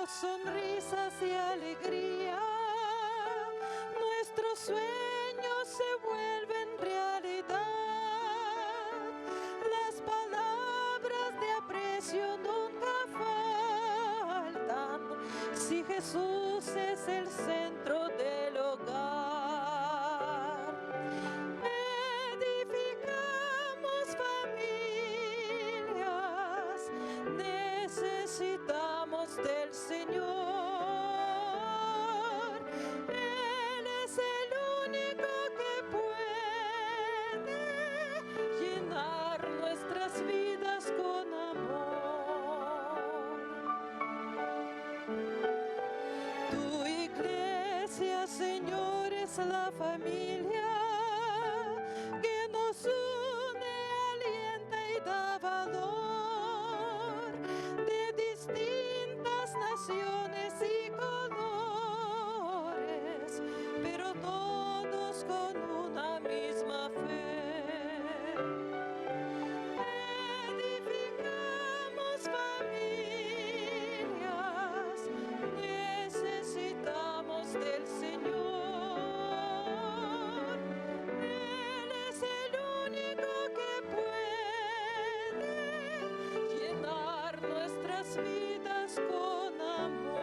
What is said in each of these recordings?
sonrisas y alegría, nuestros sueños se vuelven realidad. Las palabras de aprecio nunca faltan, si Jesús es el centro del hogar. Edificamos familias, necesitamos del Señor. Él es el único que puede llenar nuestras vidas con amor. Tu iglesia, Señor, es la familia que nos une, alienta y da valor, de distintas naciones y colores, pero todos con una misma fe. Edificamos familias, necesitamos del Señor. Él es el único que puede llenar nuestras vidas con amor.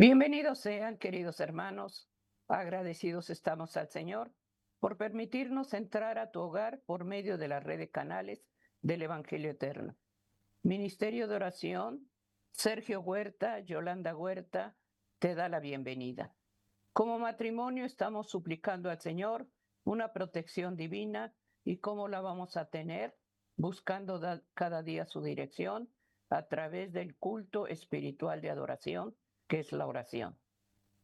Bienvenidos sean, queridos hermanos. Agradecidos estamos al Señor por permitirnos entrar a tu hogar por medio de la red de canales del Evangelio Eterno. Ministerio de Oración, Sergio Huerta, Yolanda Huerta, te da la bienvenida. Como matrimonio estamos suplicando al Señor una protección divina. ¿Y cómo la vamos a tener? Buscando cada día su dirección a través del culto espiritual de adoración, que es la oración.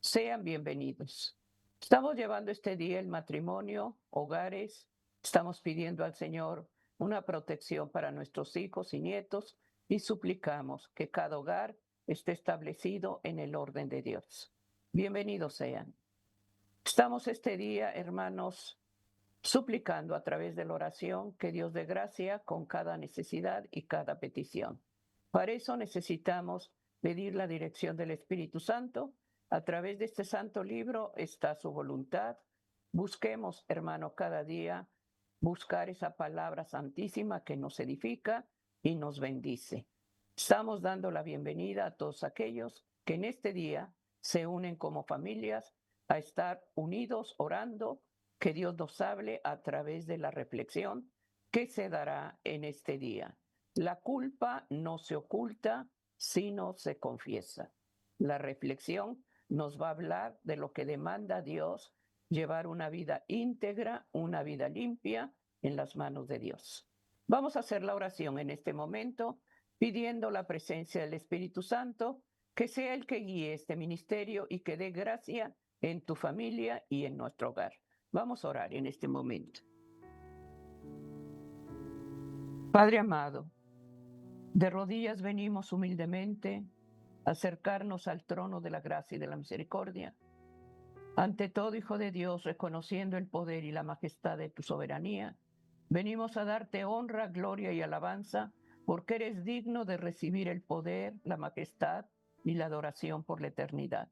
Sean bienvenidos. Estamos llevando este día el matrimonio, hogares. Estamos pidiendo al Señor una protección para nuestros hijos y nietos y suplicamos que cada hogar esté establecido en el orden de Dios. Bienvenidos sean. Estamos este día, hermanos, suplicando a través de la oración que Dios dé gracia con cada necesidad y cada petición. Para eso necesitamos pedir la dirección del Espíritu Santo. A través de este santo libro está su voluntad. Busquemos, hermano, cada día buscar esa palabra santísima que nos edifica y nos bendice. Estamos dando la bienvenida a todos aquellos que en este día se unen como familias a estar unidos orando, que Dios nos hable a través de la reflexión que se dará en este día. La culpa no se oculta, sino se confiesa. La reflexión nos va a hablar de lo que demanda Dios, llevar una vida íntegra, una vida limpia en las manos de Dios. Vamos a hacer la oración en este momento, pidiendo la presencia del Espíritu Santo, que sea el que guíe este ministerio y que dé gracia en tu familia y en nuestro hogar. Vamos a orar en este momento. Padre amado, de rodillas venimos humildemente a acercarnos al trono de la gracia y de la misericordia. Ante todo, Hijo de Dios, reconociendo el poder y la majestad de tu soberanía, venimos a darte honra, gloria y alabanza, porque eres digno de recibir el poder, la majestad y la adoración por la eternidad.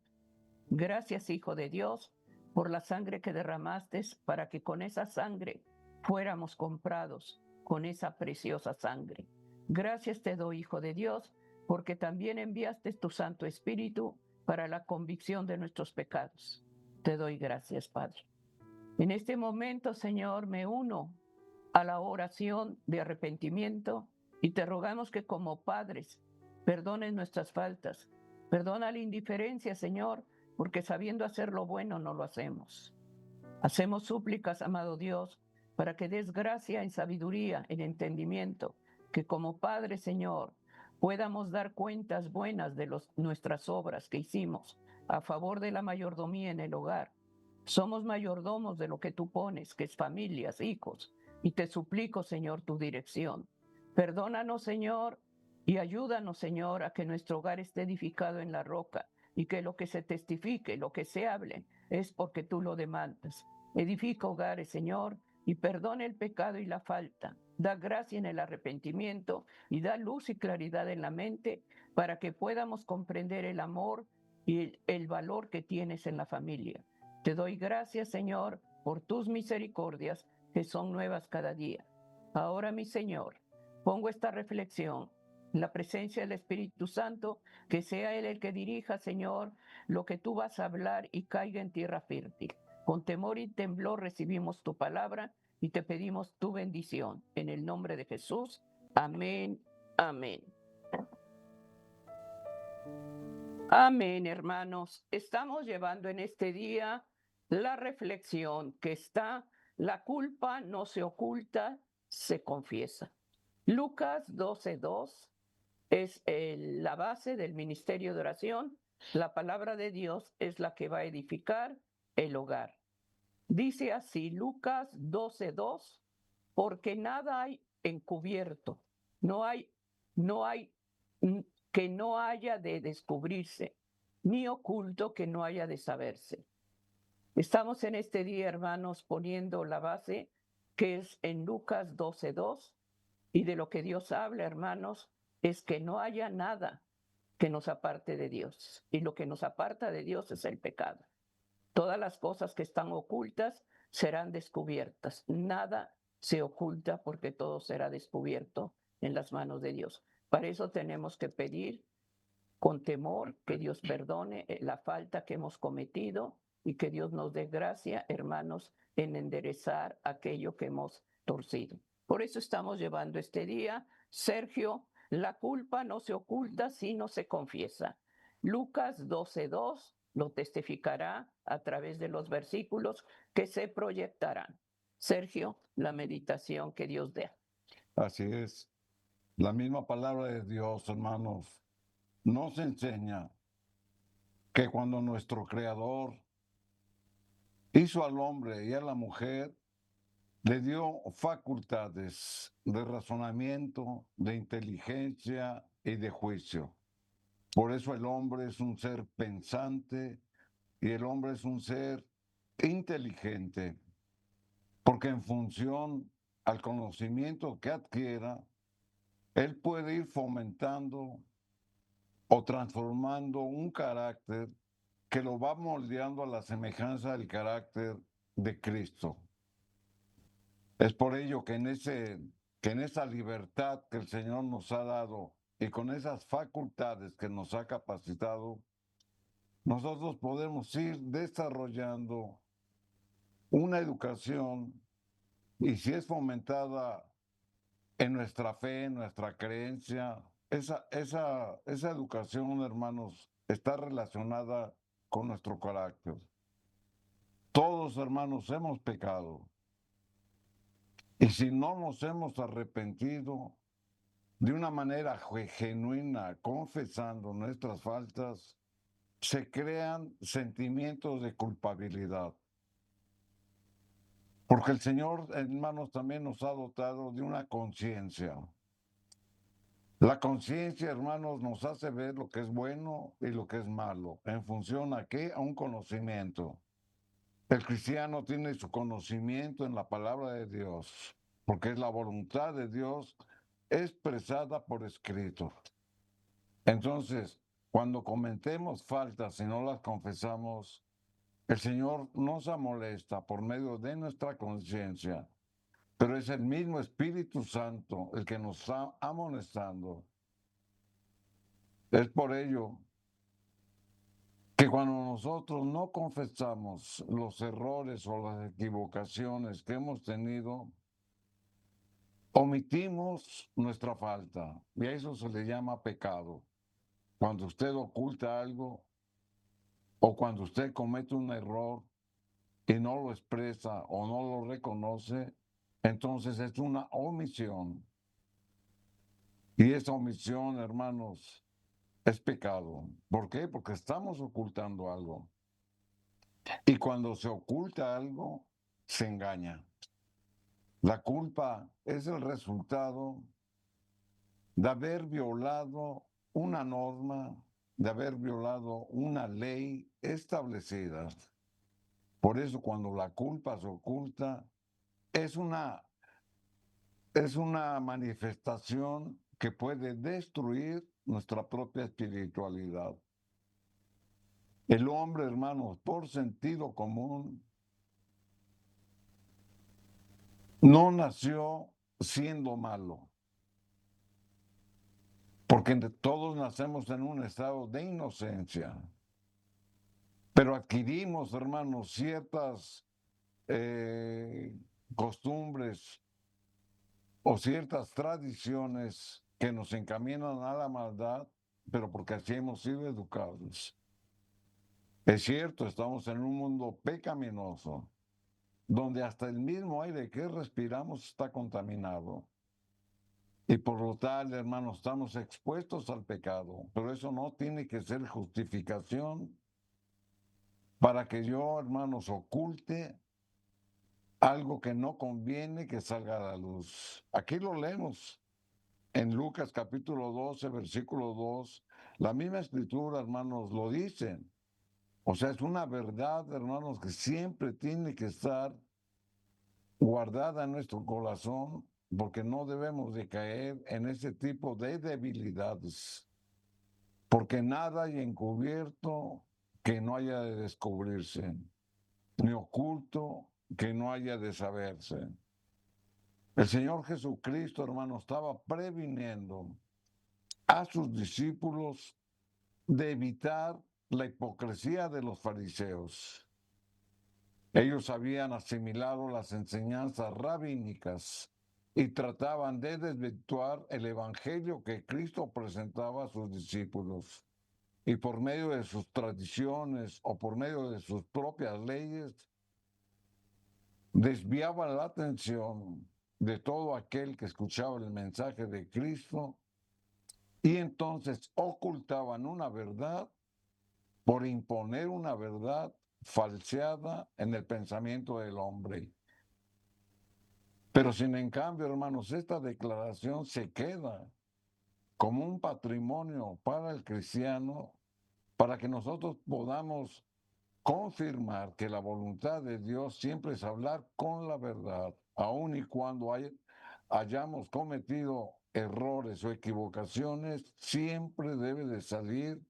Gracias, Hijo de Dios, por la sangre que derramaste, para que con esa sangre fuéramos comprados, con esa preciosa sangre. Gracias te doy, Hijo de Dios, porque también enviaste tu Santo Espíritu para la convicción de nuestros pecados. Te doy gracias, Padre. En este momento, Señor, me uno a la oración de arrepentimiento y te rogamos que como padres perdones nuestras faltas. Perdona la indiferencia, Señor, porque sabiendo hacer lo bueno no lo hacemos. Hacemos súplicas, amado Dios, para que des gracia en sabiduría, en entendimiento, que como Padre, Señor, podamos dar cuentas buenas de nuestras obras que hicimos a favor de la mayordomía en el hogar. Somos mayordomos de lo que tú pones, que es familias, hijos, y te suplico, Señor, tu dirección. Perdónanos, Señor, y ayúdanos, Señor, a que nuestro hogar esté edificado en la roca y que lo que se testifique, lo que se hable, es porque tú lo demandas. Edifica hogares, Señor, y perdona el pecado y la falta. Da gracia en el arrepentimiento y da luz y claridad en la mente para que podamos comprender el amor y el valor que tienes en la familia. Te doy gracias, Señor, por tus misericordias que son nuevas cada día. Ahora, mi Señor, pongo esta reflexión en la presencia del Espíritu Santo, que sea Él el que dirija, Señor, lo que tú vas a hablar y caiga en tierra fértil. Con temor y temblor recibimos tu palabra y te pedimos tu bendición. En el nombre de Jesús. Amén. Amén. Amén, hermanos. Estamos llevando en este día la reflexión que está: la culpa no se oculta, se confiesa. Lucas 12:2 es la base del ministerio de oración. La palabra de Dios es la que va a edificar el hogar. Dice así Lucas 12:2: porque nada hay encubierto, no hay que no haya de descubrirse, ni oculto que no haya de saberse. Estamos en este día, hermanos, poniendo la base que es en Lucas 12:2, y de lo que Dios habla, hermanos, es que no haya nada que nos aparte de Dios, y lo que nos aparta de Dios es el pecado. Todas las cosas que están ocultas serán descubiertas. Nada se oculta porque todo será descubierto en las manos de Dios. Para eso tenemos que pedir con temor que Dios perdone la falta que hemos cometido y que Dios nos dé gracia, hermanos, en enderezar aquello que hemos torcido. Por eso estamos llevando este día. Sergio, la culpa no se oculta, sino se confiesa. Lucas 12:2 lo testificará a través de los versículos que se proyectarán. Sergio, la meditación que Dios dé. Así es. La misma palabra de Dios, hermanos, nos enseña que cuando nuestro Creador hizo al hombre y a la mujer, le dio facultades de razonamiento, de inteligencia y de juicio. Por eso el hombre es un ser pensante y el hombre es un ser inteligente, porque en función al conocimiento que adquiera, él puede ir fomentando o transformando un carácter que lo va moldeando a la semejanza del carácter de Cristo. Es por ello que en esa libertad que el Señor nos ha dado y con esas facultades que nos ha capacitado, nosotros podemos ir desarrollando una educación, y si es fomentada en nuestra fe, en nuestra creencia, esa educación, hermanos, está relacionada con nuestro carácter. Todos, hermanos, hemos pecado. Y si no nos hemos arrepentido de una manera genuina, confesando nuestras faltas, se crean sentimientos de culpabilidad. Porque el Señor, hermanos, también nos ha dotado de una conciencia. La conciencia, hermanos, nos hace ver lo que es bueno y lo que es malo. ¿En función a qué? A un conocimiento. El cristiano tiene su conocimiento en la palabra de Dios, porque es la voluntad de Dios expresada por escrito. Entonces, cuando cometemos faltas y no las confesamos, el Señor nos amolesta por medio de nuestra conciencia, pero es el mismo Espíritu Santo el que nos está amonestando. Es por ello que cuando nosotros no confesamos los errores o las equivocaciones que hemos tenido, omitimos nuestra falta, y a eso se le llama pecado. Cuando usted oculta algo o cuando usted comete un error y no lo expresa o no lo reconoce, entonces es una omisión. Y esa omisión, hermanos, es pecado. ¿Por qué? Porque estamos ocultando algo. Y cuando se oculta algo, se engaña. La culpa es el resultado de haber violado una norma, de haber violado una ley establecida. Por eso cuando la culpa se oculta, es una, es una manifestación que puede destruir nuestra propia espiritualidad. El hombre, hermanos, por sentido común, no nació siendo malo, porque todos nacemos en un estado de inocencia, pero adquirimos, hermanos, ciertas costumbres o ciertas tradiciones que nos encaminan a la maldad, pero porque así hemos sido educados. Es cierto, estamos en un mundo pecaminoso, donde hasta el mismo aire que respiramos está contaminado. Y por lo tal, hermanos, estamos expuestos al pecado, pero eso no tiene que ser justificación para que yo, hermanos, oculte algo que no conviene que salga a la luz. Aquí lo leemos en Lucas capítulo 12, versículo 2. La misma escritura, hermanos, lo dice. O sea, es una verdad, hermanos, que siempre tiene que estar guardada en nuestro corazón, porque no debemos de caer en ese tipo de debilidades, porque nada hay encubierto que no haya de descubrirse, ni oculto que no haya de saberse. El Señor Jesucristo, hermano, estaba previniendo a sus discípulos de evitar la hipocresía de los fariseos. Ellos habían asimilado las enseñanzas rabínicas y trataban de desvirtuar el evangelio que Cristo presentaba a sus discípulos. Y por medio de sus tradiciones o por medio de sus propias leyes, desviaban la atención de todo aquel que escuchaba el mensaje de Cristo y entonces ocultaban una verdad por imponer una verdad falseada en el pensamiento del hombre. Pero sin en cambio, hermanos, esta declaración se queda como un patrimonio para el cristiano, para que nosotros podamos confirmar que la voluntad de Dios siempre es hablar con la verdad, aun y cuando hayamos cometido errores o equivocaciones, siempre debe de salir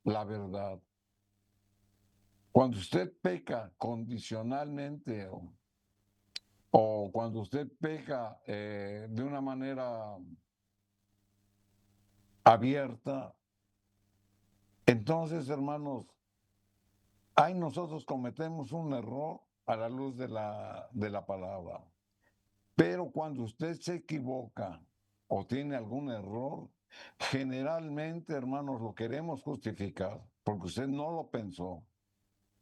la verdad. Cuando usted peca condicionalmente o cuando usted peca de una manera abierta, entonces, hermanos, ahí nosotros cometemos un error a la luz de la palabra. Pero cuando usted se equivoca o tiene algún error, generalmente, hermanos, lo queremos justificar porque usted no lo pensó.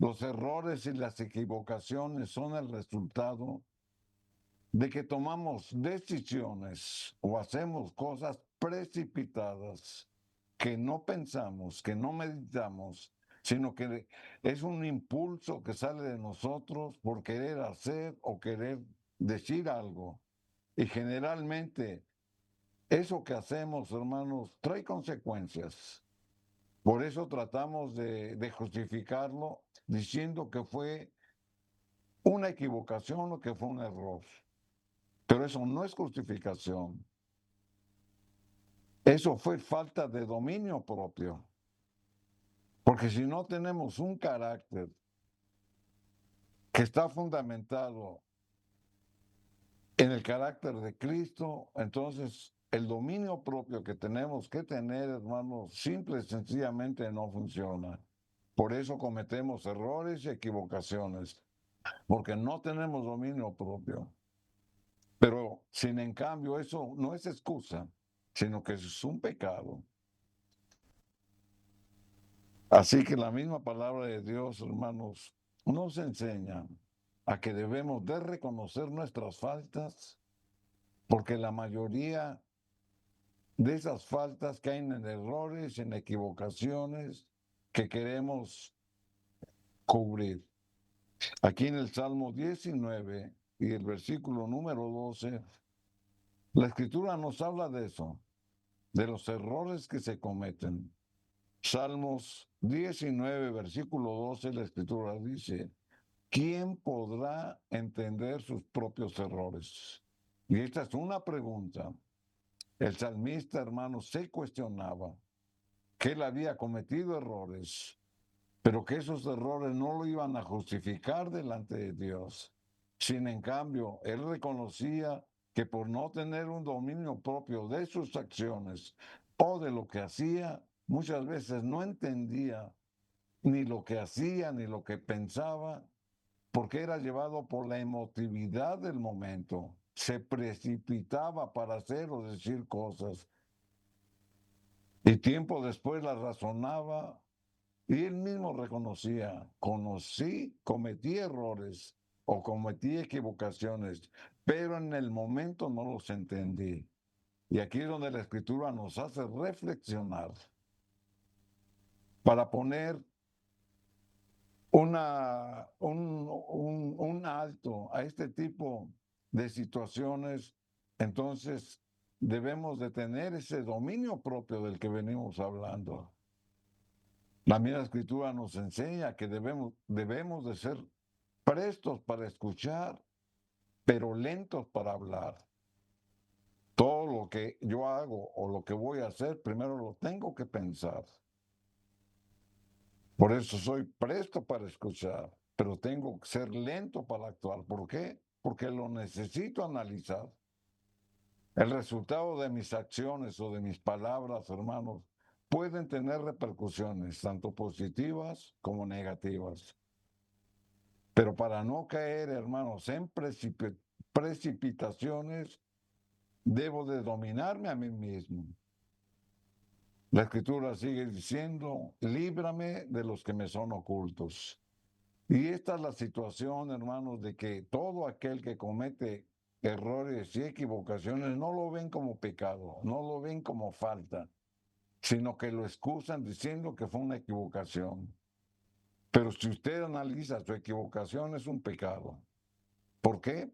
Los errores y las equivocaciones son el resultado de que tomamos decisiones o hacemos cosas precipitadas que no pensamos, que no meditamos, sino que es un impulso que sale de nosotros por querer hacer o querer decir algo. Y generalmente eso que hacemos, hermanos, trae consecuencias. Por eso tratamos de justificarlo diciendo que fue una equivocación o que fue un error. Pero eso no es justificación. Eso fue falta de dominio propio. Porque si no tenemos un carácter que está fundamentado en el carácter de Cristo, entonces el dominio propio que tenemos que tener, hermanos, simple y sencillamente no funciona. Por eso cometemos errores y equivocaciones, porque no tenemos dominio propio. Pero sin en cambio eso no es excusa, sino que es un pecado. Así que la misma palabra de Dios, hermanos, nos enseña a que debemos de reconocer nuestras faltas, porque la mayoría de esas faltas, caen en errores, en equivocaciones que queremos cubrir. Aquí en el Salmo 19 y el versículo número 12, la Escritura nos habla de eso, de los errores que se cometen. Salmos 19, versículo 12, la Escritura dice, ¿quién podrá entender sus propios errores? Y esta es una pregunta. El salmista, hermano, se cuestionaba que él había cometido errores, pero que esos errores no lo iban a justificar delante de Dios. Sin en cambio, él reconocía que por no tener un dominio propio de sus acciones o de lo que hacía, muchas veces no entendía ni lo que hacía ni lo que pensaba, porque era llevado por la emotividad del momento. Se precipitaba para hacer o decir cosas. Y tiempo después las razonaba y él mismo reconocía, cometí errores o cometí equivocaciones, pero en el momento no los entendí. Y aquí es donde la Escritura nos hace reflexionar para poner un alto a este tipo de situaciones. Entonces debemos de tener ese dominio propio del que venimos hablando. La misma Escritura nos enseña que debemos de ser prestos para escuchar, pero lentos para hablar. Todo lo que yo hago o lo que voy a hacer, primero lo tengo que pensar. Por eso soy presto para escuchar, pero tengo que ser lento para actuar. ¿Por qué? Porque lo necesito analizar. El resultado de mis acciones o de mis palabras, hermanos, pueden tener repercusiones, tanto positivas como negativas. Pero para no caer, hermanos, en precipitaciones, debo de dominarme a mí mismo. La Escritura sigue diciendo, líbrame de los que me son ocultos. Y esta es la situación, hermanos, de que todo aquel que comete errores y equivocaciones no lo ven como pecado, no lo ven como falta, sino que lo excusan diciendo que fue una equivocación. Pero si usted analiza su equivocación, es un pecado. ¿Por qué?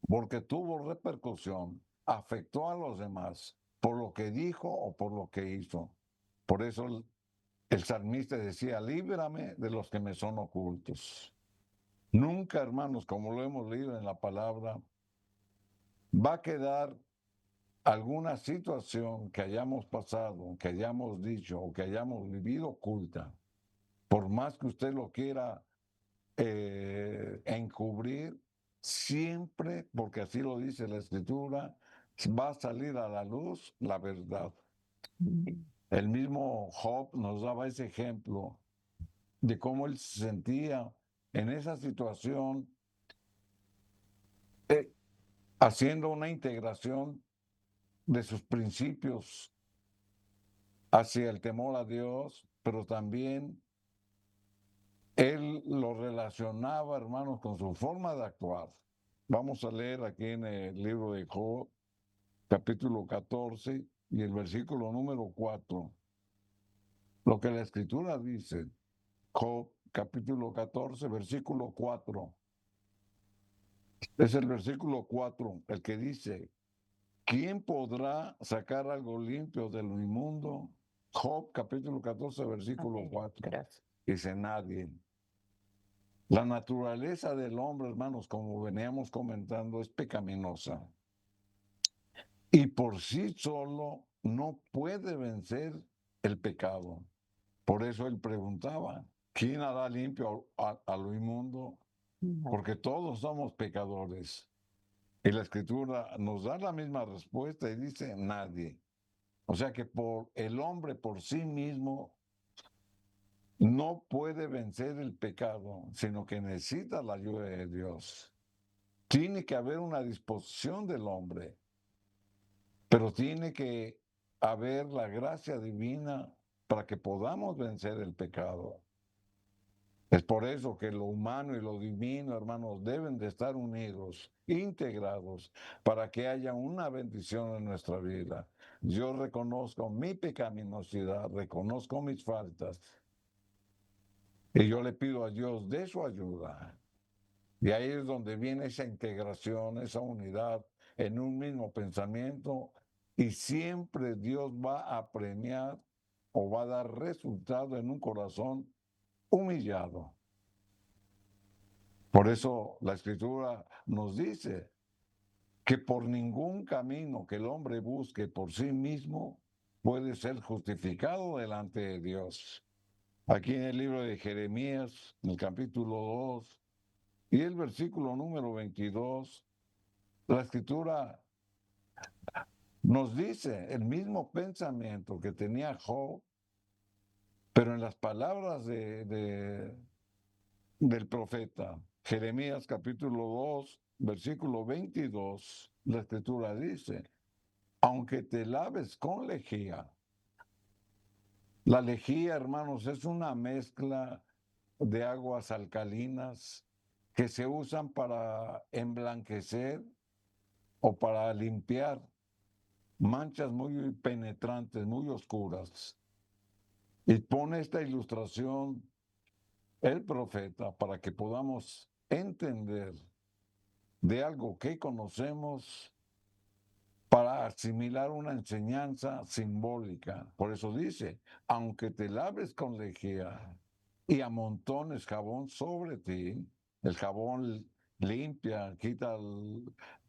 Porque tuvo repercusión, afectó a los demás por lo que dijo o por lo que hizo. Por eso el salmista decía, líbrame de los que me son ocultos. Nunca, hermanos, como lo hemos leído en la palabra, va a quedar alguna situación que hayamos pasado, que hayamos dicho o que hayamos vivido oculta. Por más que usted lo quiera encubrir, siempre, porque así lo dice la Escritura, va a salir a la luz la verdad. El mismo Job nos daba ese ejemplo de cómo él se sentía en esa situación, haciendo una integración de sus principios hacia el temor a Dios, pero también él lo relacionaba, hermanos, con su forma de actuar. Vamos a leer aquí en el libro de Job, capítulo 14 y el versículo número 4. Lo que la Escritura dice, Job, capítulo 14, versículo 4. Es el versículo 4 el que dice, ¿quién podrá sacar algo limpio de lo inmundo? Job, capítulo 14, versículo Amén. 4. Gracias. Dice nadie. La naturaleza del hombre, hermanos, como veníamos comentando, es pecaminosa. Y por sí solo no puede vencer el pecado. Por eso él preguntaba, ¿quién hará limpio a lo inmundo? Porque todos somos pecadores. Y la Escritura nos da la misma respuesta y dice, nadie. O sea que por el hombre por sí mismo no puede vencer el pecado, sino que necesita la ayuda de Dios. Tiene que haber una disposición del hombre, pero tiene que haber la gracia divina para que podamos vencer el pecado. Es por eso que lo humano y lo divino, hermanos, deben de estar unidos, integrados, para que haya una bendición en nuestra vida. Yo reconozco mi pecaminosidad, reconozco mis faltas, y yo le pido a Dios de su ayuda. Y ahí es donde viene esa integración, esa unidad en un mismo pensamiento, y siempre Dios va a premiar o va a dar resultado en un corazón humillado. Por eso la Escritura nos dice que por ningún camino que el hombre busque por sí mismo puede ser justificado delante de Dios. Aquí en el libro de Jeremías, en el capítulo 2 y el versículo número 22, la Escritura nos dice el mismo pensamiento que tenía Job, pero en las palabras del profeta. Jeremías capítulo 2, versículo 22, la Escritura dice, aunque te laves con lejía. La lejía, hermanos, es una mezcla de aguas alcalinas que se usan para emblanquecer o para limpiar manchas muy penetrantes, muy oscuras. Y pone esta ilustración el profeta para que podamos entender de algo que conocemos para asimilar una enseñanza simbólica. Por eso dice, aunque te laves con lejía y amontones jabón sobre ti, el jabón limpia, quita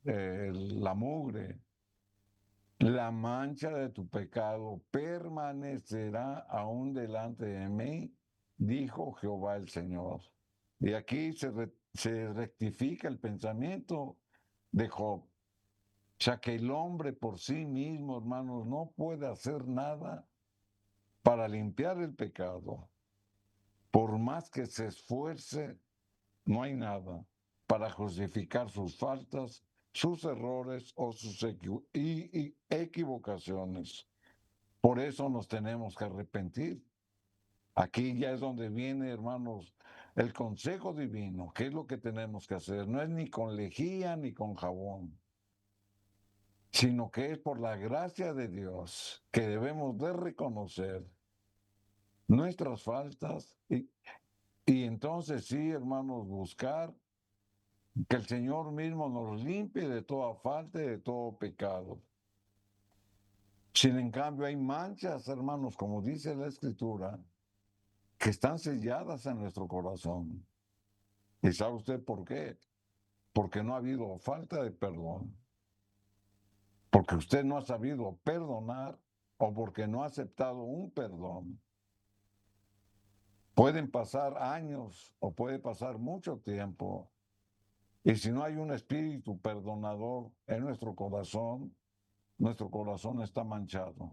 la mugre, la mancha de tu pecado permanecerá aún delante de mí, dijo Jehová el Señor. Y aquí se rectifica el pensamiento de Job. O sea que el hombre por sí mismo, hermanos, no puede hacer nada para limpiar el pecado. Por más que se esfuerce, no hay nada para justificar sus faltas, sus errores o sus equivocaciones. Por eso nos tenemos que arrepentir. Aquí ya es donde viene, hermanos, el consejo divino. ¿Qué es lo que tenemos que hacer? No es ni con lejía ni con jabón, sino que es por la gracia de Dios que debemos de reconocer nuestras faltas y entonces sí, hermanos, buscar que el Señor mismo nos limpie de toda falta y de todo pecado. Sin en cambio hay manchas, hermanos, como dice la Escritura, que están selladas en nuestro corazón. ¿Y sabe usted por qué? Porque no ha habido falta de perdón. Porque usted no ha sabido perdonar o porque no ha aceptado un perdón. Pueden pasar años o puede pasar mucho tiempo. Y si no hay un espíritu perdonador en nuestro corazón está manchado.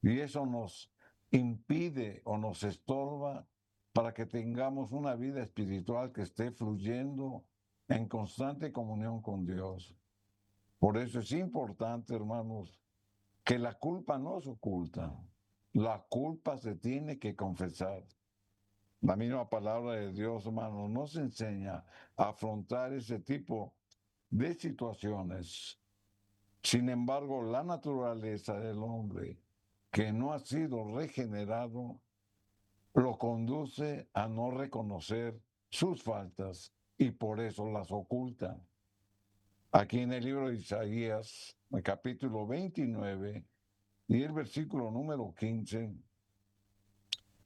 Y eso nos impide o nos estorba para que tengamos una vida espiritual que esté fluyendo en constante comunión con Dios. Por eso es importante, hermanos, que la culpa no se oculta. La culpa se tiene que confesar. La misma palabra de Dios, hermanos, nos enseña a afrontar ese tipo de situaciones. Sin embargo, la naturaleza del hombre que no ha sido regenerado lo conduce a no reconocer sus faltas y por eso las oculta. Aquí en el libro de Isaías, el capítulo 29 y el versículo número 15,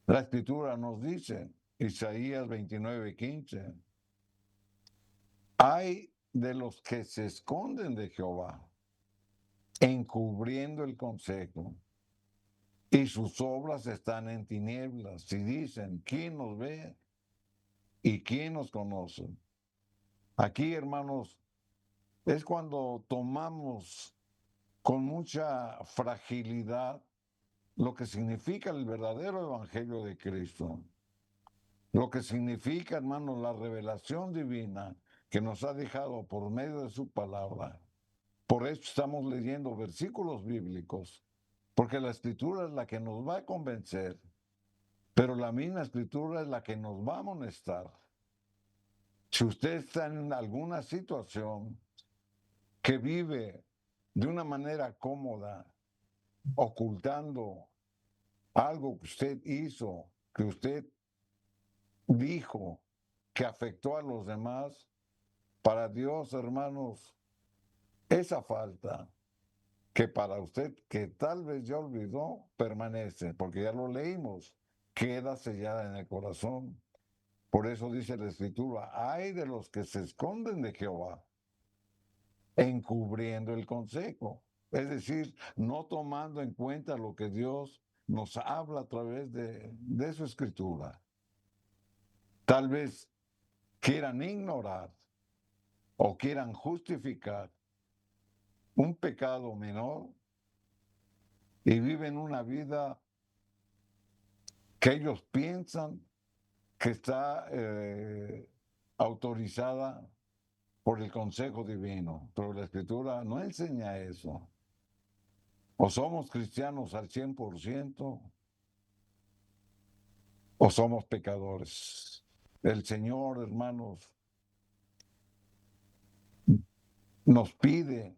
la escritura nos dice, Isaías 29:15, hay de los que se esconden de Jehová, encubriendo el consejo, y sus obras están en tinieblas, y dicen, ¿quién nos ve y quién nos conoce? Aquí, hermanos, es cuando tomamos con mucha fragilidad lo que significa el verdadero evangelio de Cristo. Lo que significa, hermanos, la revelación divina que nos ha dejado por medio de su palabra. Por eso estamos leyendo versículos bíblicos, porque la escritura es la que nos va a convencer Pero la misma escritura es la que nos va a amonestar. Si usted está en alguna situación que vive de una manera cómoda, ocultando algo que usted hizo, que usted dijo, que afectó a los demás, para Dios, hermanos, esa falta que para usted, que tal vez ya olvidó, permanece, porque ya lo leímos, queda sellada en el corazón. Por eso dice la Escritura, ay de los que se esconden de Jehová, encubriendo el consejo. Es decir, no tomando en cuenta lo que Dios nos habla a través de su Escritura. Tal vez quieran ignorar o quieran justificar un pecado menor y viven una vida que ellos piensan que está autorizada por el consejo divino, pero la escritura no enseña eso. O somos cristianos al 100% o somos pecadores. El Señor, hermanos, nos pide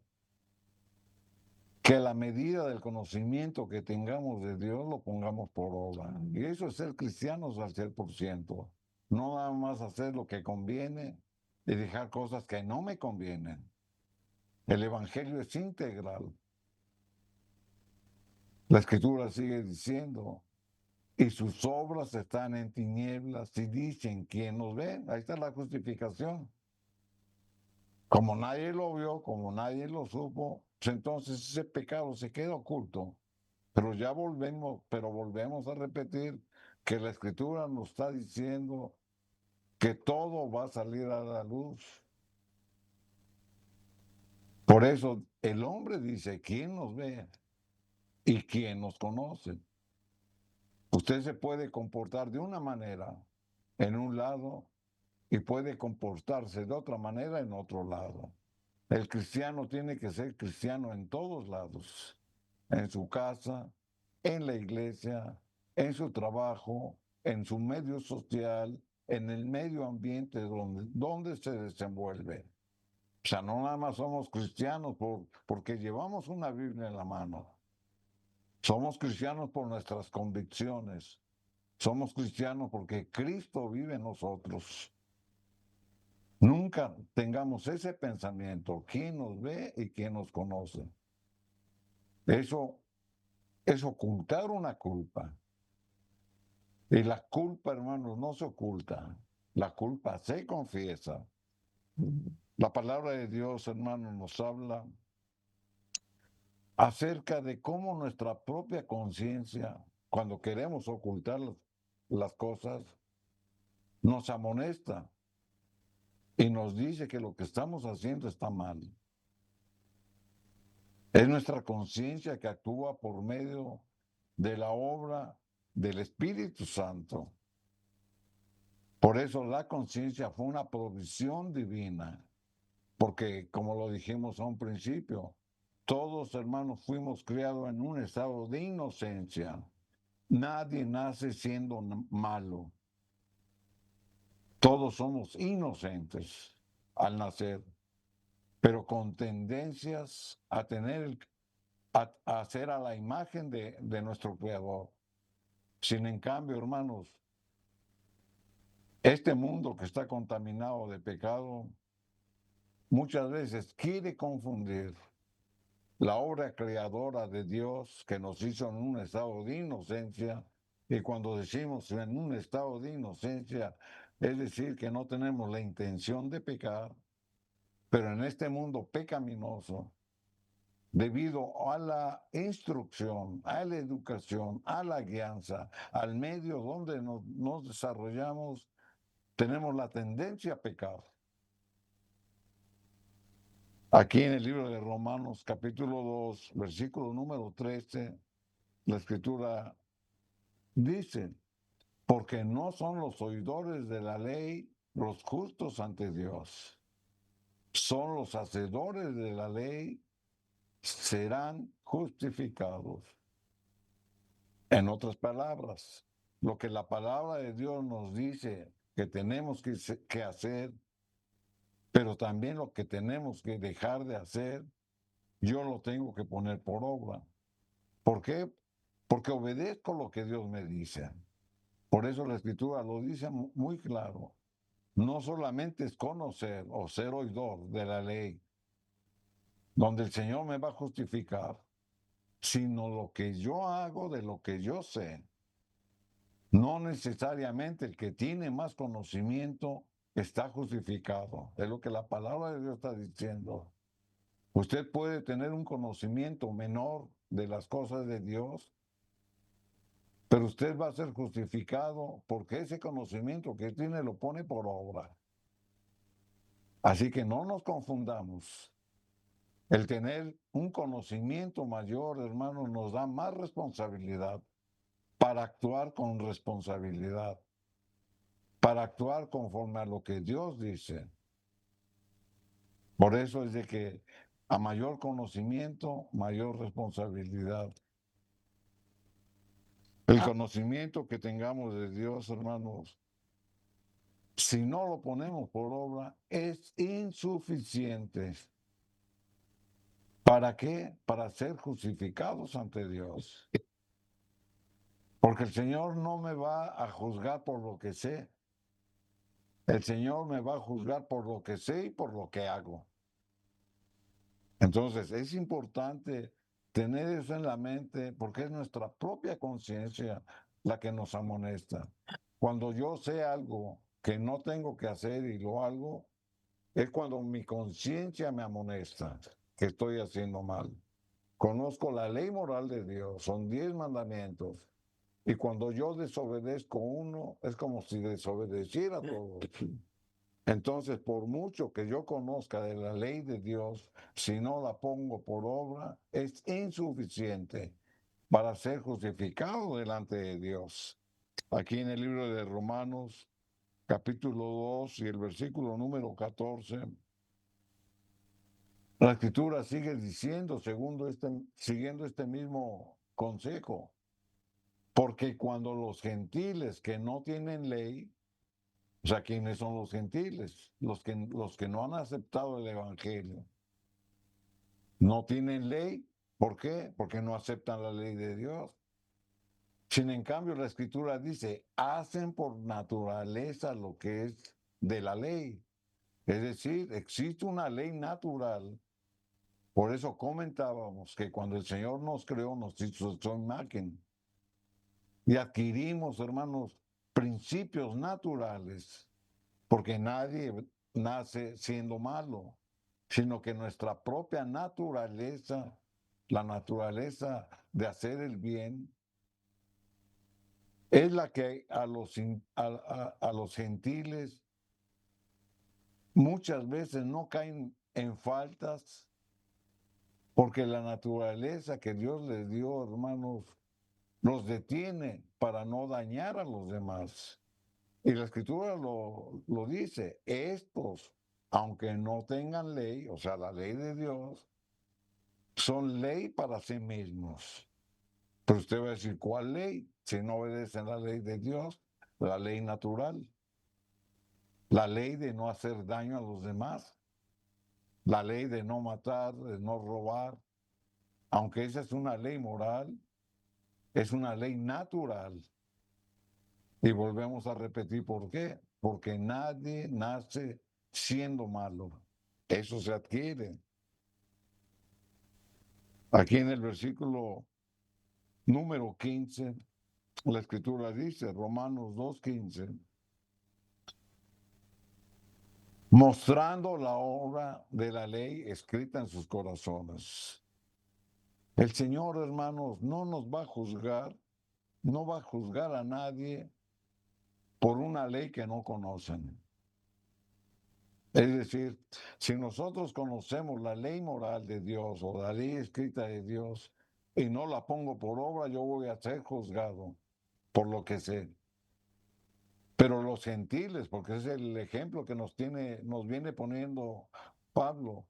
que a la medida del conocimiento que tengamos de Dios lo pongamos por obra. Y eso es ser cristianos al 100%. No nada más hacer lo que conviene y dejar cosas que no me convienen. El Evangelio es integral. La Escritura sigue diciendo, y sus obras están en tinieblas y dicen, ¿quién nos ve? Ahí está la justificación. Como nadie lo vio, como nadie lo supo, pues entonces ese pecado se queda oculto. Pero volvemos a repetir que la Escritura nos está diciendo que todo va a salir a la luz. Por eso el hombre dice, ¿quién nos ve? ¿Y quién nos conoce? Usted se puede comportar de una manera en un lado y puede comportarse de otra manera en otro lado. El cristiano tiene que ser cristiano en todos lados, en su casa, en la iglesia, en su trabajo, en su medio social, en el medio ambiente donde se desenvuelve. O sea, no nada más somos cristianos porque llevamos una Biblia en la mano. Somos cristianos por nuestras convicciones. Somos cristianos porque Cristo vive en nosotros. Nunca tengamos ese pensamiento, quién nos ve y quién nos conoce. Eso es ocultar una culpa. Y la culpa, hermanos, no se oculta. La culpa se confiesa. La palabra de Dios, hermanos, nos habla acerca de cómo nuestra propia conciencia, cuando queremos ocultar las cosas, nos amonesta y nos dice que lo que estamos haciendo está mal. Es nuestra conciencia que actúa por medio de la obra del Espíritu Santo. Por eso la conciencia fue una provisión divina, porque como lo dijimos a un principio, todos hermanos fuimos criados en un estado de inocencia. Nadie nace siendo malo. Todos somos inocentes al nacer, pero con tendencias a a ser a la imagen de nuestro Creador. Sin en cambio, hermanos, este mundo que está contaminado de pecado muchas veces quiere confundir la obra creadora de Dios que nos hizo en un estado de inocencia. Y cuando decimos en un estado de inocencia, es decir, que no tenemos la intención de pecar, pero en este mundo pecaminoso, debido a la instrucción, a la educación, a la guianza, al medio donde nos desarrollamos, tenemos la tendencia a pecar. Aquí en el libro de Romanos, capítulo 2, versículo número 13, la escritura dice, porque no son los oidores de la ley los justos ante Dios, son los hacedores de la ley, serán justificados. En otras palabras, lo que la palabra de Dios nos dice que tenemos que hacer, pero también lo que tenemos que dejar de hacer, yo lo tengo que poner por obra. ¿Por qué? Porque obedezco lo que Dios me dice. Por eso la Escritura lo dice muy claro. No solamente es conocer o ser oidor de la ley, donde el Señor me va a justificar, sino lo que yo hago de lo que yo sé. No necesariamente el que tiene más conocimiento está justificado. Es lo que la palabra de Dios está diciendo. Usted puede tener un conocimiento menor de las cosas de Dios, pero usted va a ser justificado porque ese conocimiento que tiene lo pone por obra. Así que no nos confundamos. El tener un conocimiento mayor, hermano, nos da más responsabilidad para actuar con responsabilidad, para actuar conforme a lo que Dios dice. Por eso es de que a mayor conocimiento, mayor responsabilidad. El conocimiento que tengamos de Dios, hermanos, si no lo ponemos por obra, es insuficiente. ¿Para qué? Para ser justificados ante Dios. Porque el Señor no me va a juzgar por lo que sé. El Señor me va a juzgar por lo que sé y por lo que hago. Entonces, es importante tener eso en la mente porque es nuestra propia conciencia la que nos amonesta. Cuando yo sé algo que no tengo que hacer y lo hago, es cuando mi conciencia me amonesta que estoy haciendo mal. Conozco la ley moral de Dios, son 10 mandamientos. Y cuando yo desobedezco uno, es como si desobedeciera todo. Entonces, por mucho que yo conozca de la ley de Dios, si no la pongo por obra, es insuficiente para ser justificado delante de Dios. Aquí en el libro de Romanos, capítulo 2 y el versículo número 14, la Escritura sigue diciendo, siguiendo este mismo consejo, porque cuando los gentiles que no tienen ley, o sea, ¿quiénes son los gentiles? Los que no han aceptado el Evangelio. No tienen ley. ¿Por qué? Porque no aceptan la ley de Dios. Sin en cambio, la Escritura dice, hacen por naturaleza lo que es de la ley. Es decir, existe una ley natural. Por eso comentábamos que cuando el Señor nos creó, nos hizo su imagen. Y adquirimos, hermanos, principios naturales, porque nadie nace siendo malo, sino que nuestra propia naturaleza, la naturaleza de hacer el bien, es la que a los gentiles muchas veces no caen en faltas, porque la naturaleza que Dios les dio, hermanos, los detiene para no dañar a los demás. Y la Escritura lo dice, estos, aunque no tengan ley, o sea, la ley de Dios, son ley para sí mismos. Pero usted va a decir, ¿cuál ley? Si no obedecen la ley de Dios, la ley natural, la ley de no hacer daño a los demás, la ley de no matar, de no robar, aunque esa es una ley moral, es una ley natural. Y volvemos a repetir, ¿por qué? Porque nadie nace siendo malo. Eso se adquiere. Aquí en el versículo número 15, la Escritura dice, Romanos 2:15, mostrando la obra de la ley escrita en sus corazones. El Señor, hermanos, no nos va a juzgar, no va a juzgar a nadie por una ley que no conocen. Es decir, si nosotros conocemos la ley moral de Dios o la ley escrita de Dios y no la pongo por obra, yo voy a ser juzgado por lo que sé. Pero los gentiles, porque es el ejemplo que nos viene poniendo Pablo,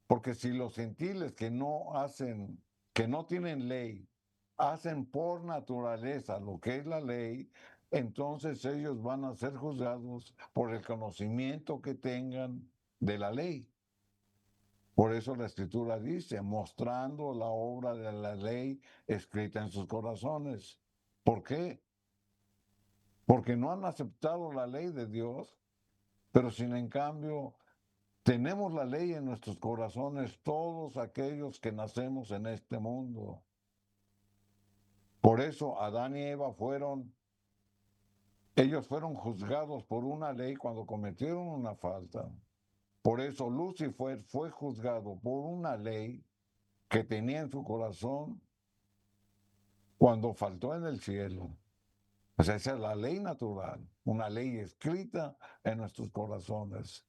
porque si los gentiles que no tienen ley, hacen por naturaleza lo que es la ley, entonces ellos van a ser juzgados por el conocimiento que tengan de la ley. Por eso la Escritura dice, mostrando la obra de la ley escrita en sus corazones. ¿Por qué? Porque no han aceptado la ley de Dios, pero sin en cambio tenemos la ley en nuestros corazones todos aquellos que nacemos en este mundo. Por eso Adán y Eva ellos fueron juzgados por una ley cuando cometieron una falta. Por eso Lucifer fue juzgado por una ley que tenía en su corazón cuando faltó en el cielo. O sea, esa es la ley natural, una ley escrita en nuestros corazones,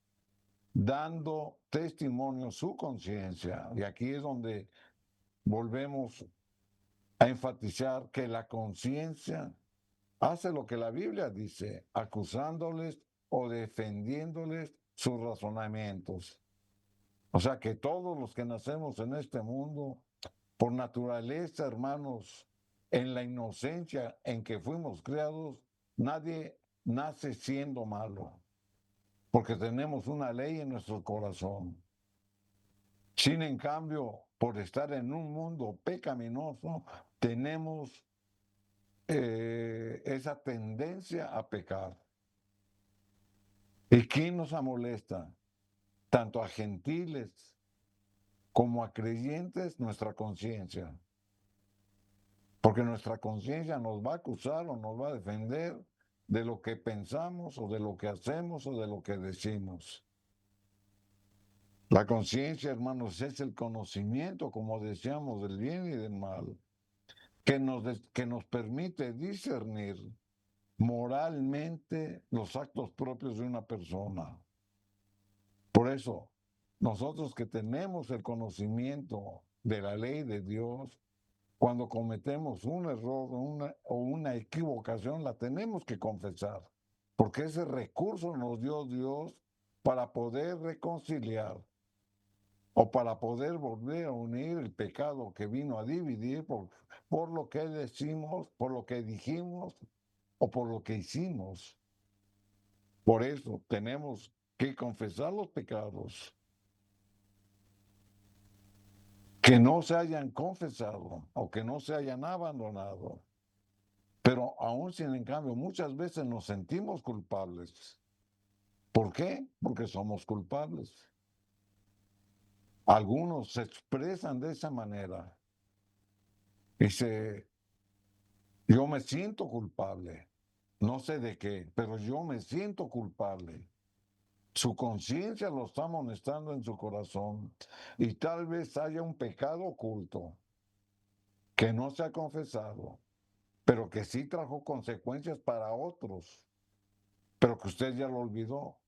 dando testimonio su conciencia. Y aquí es donde volvemos a enfatizar que la conciencia hace lo que la Biblia dice, acusándoles o defendiéndoles sus razonamientos. O sea que todos los que nacemos en este mundo, por naturaleza, hermanos, en la inocencia en que fuimos creados, nadie nace siendo malo, porque tenemos una ley en nuestro corazón. Sin en cambio, por estar en un mundo pecaminoso, tenemos esa tendencia a pecar. ¿Y quién nos molesta? Tanto a gentiles como a creyentes, nuestra conciencia. Porque nuestra conciencia nos va a acusar o nos va a defender de lo que pensamos o de lo que hacemos o de lo que decimos. La conciencia, hermanos, es el conocimiento, como decíamos, del bien y del mal, que nos permite discernir moralmente los actos propios de una persona. Por eso, nosotros que tenemos el conocimiento de la ley de Dios, cuando cometemos un error o una equivocación, la tenemos que confesar, porque ese recurso nos dio Dios para poder reconciliar o para poder volver a unir el pecado que vino a dividir por lo que decimos, por lo que dijimos o por lo que hicimos. Por eso tenemos que confesar los pecados que no se hayan confesado o que no se hayan abandonado. Pero aún sin en cambio, muchas veces nos sentimos culpables. ¿Por qué? Porque somos culpables. Algunos se expresan de esa manera. Dice, yo me siento culpable. No sé de qué, pero yo me siento culpable. Su conciencia lo está amonestando en su corazón y tal vez haya un pecado oculto que no se ha confesado, pero que sí trajo consecuencias para otros, pero que usted ya lo olvidó.